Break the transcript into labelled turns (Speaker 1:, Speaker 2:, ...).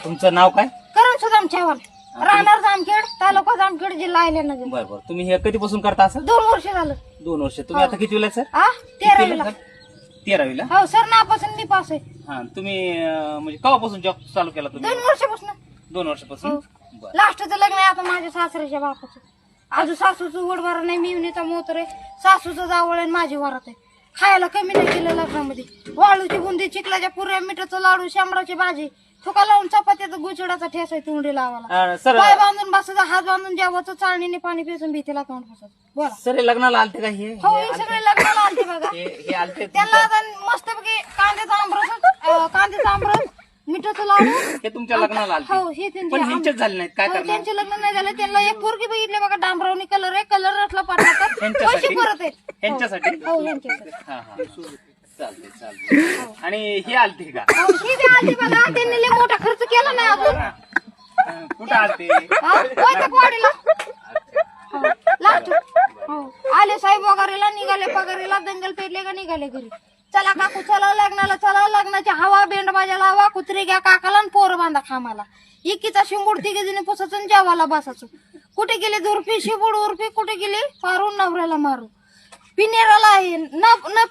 Speaker 1: तुमचं नाव काय?
Speaker 2: करण सुदाम चव्हाण, राहणार जामखेड, तालुका जामखेड, जिल्हा अहिल्यानगर.
Speaker 1: बरं तुम्ही हे कधीपासून करता असं?
Speaker 2: 2 वर्ष झालं.
Speaker 1: 2 वर्ष. तुम्ही आता किती वेळा सर?
Speaker 2: 13वीला.
Speaker 1: 13वीला.
Speaker 2: हो सर, नापासून मी पास आहे.
Speaker 1: हा तुम्ही म्हणजे केव्हापासून जॉब चालू केला तुम्ही?
Speaker 2: 2 वर्षापासून.
Speaker 1: 2 वर्षापासून. बरं.
Speaker 2: लास्टचं लग्न आहे आता माझ्या सासऱ्याच्या बापाचं. अजून सासूचं वडवार नाही, मी विनीता मोतर आहे, सासूचं जावळ आहे, माझी वरात आहे. खायला कमी नाही केलं लग्नामध्ये. वाळूची बुंदी, चिखलाच्या पुऱ्या, मिठाचं लाडू, शांबराची भाजी, चुका लावून चपात्याचा गुचडाचा ठेस आहे तोंडी लावायला.
Speaker 1: सर
Speaker 2: पाय बांधून बसायचा, हात बांधून जेवायचं, चाळणीने पाणी पिसून भीतीला तोंड बसायचं. बोला.
Speaker 1: सर हे लग्नाला आलते का? हे
Speaker 2: हो, हे सगळे लग्नाला आलते बघा.
Speaker 1: हे आलते
Speaker 2: त्यांना आता मस्तपैकी कांद्याचा आंबरस, मिठाचं लाडू.
Speaker 1: हे तुमच्या लग्नाला आलते?
Speaker 2: हो, हे त्यांचे
Speaker 1: पण ह्यांचेच झाले नाहीत, काय
Speaker 2: हो,
Speaker 1: करणार?
Speaker 2: त्यांचे लग्न नाही झालं. त्यांना एक पोरगी बघितली बघा, डांबरावनी कलर आहे, कलर रटला पाठवतात,
Speaker 1: ह्यांच्यासाठी?
Speaker 2: पैसे परत आहेत.
Speaker 1: ह्यांच्यासाठी?
Speaker 2: हो, ह्यांच्यासाठी.
Speaker 1: हा हा चालते चालते. आणि हे आलते का?
Speaker 2: हो, ही बी आलती बघा. त्यांनी लय मोठा खर्च केला नाही अजून.
Speaker 1: कुठं आलते?
Speaker 2: वाडीला. हो, लास्ट. हो, आले साहेब वगैरेला, निघाले पगारीला, दंगल पेरले का निघाले घरी. चला काकू, चला लग्नाला, चला लग्नाची हवा, बेंड बाजाला हवा, कुत्रे घ्या काकाला आणि पोरं बांधा खामाला. इकीचा शिंबूड तिघे जणी पुसाचं, जेवाला बसायचं. कुठे गेले झुरपी, शिबूड उर्फी, कुठे गेले पारून नवऱ्याला मारू. पिनेराला आहे न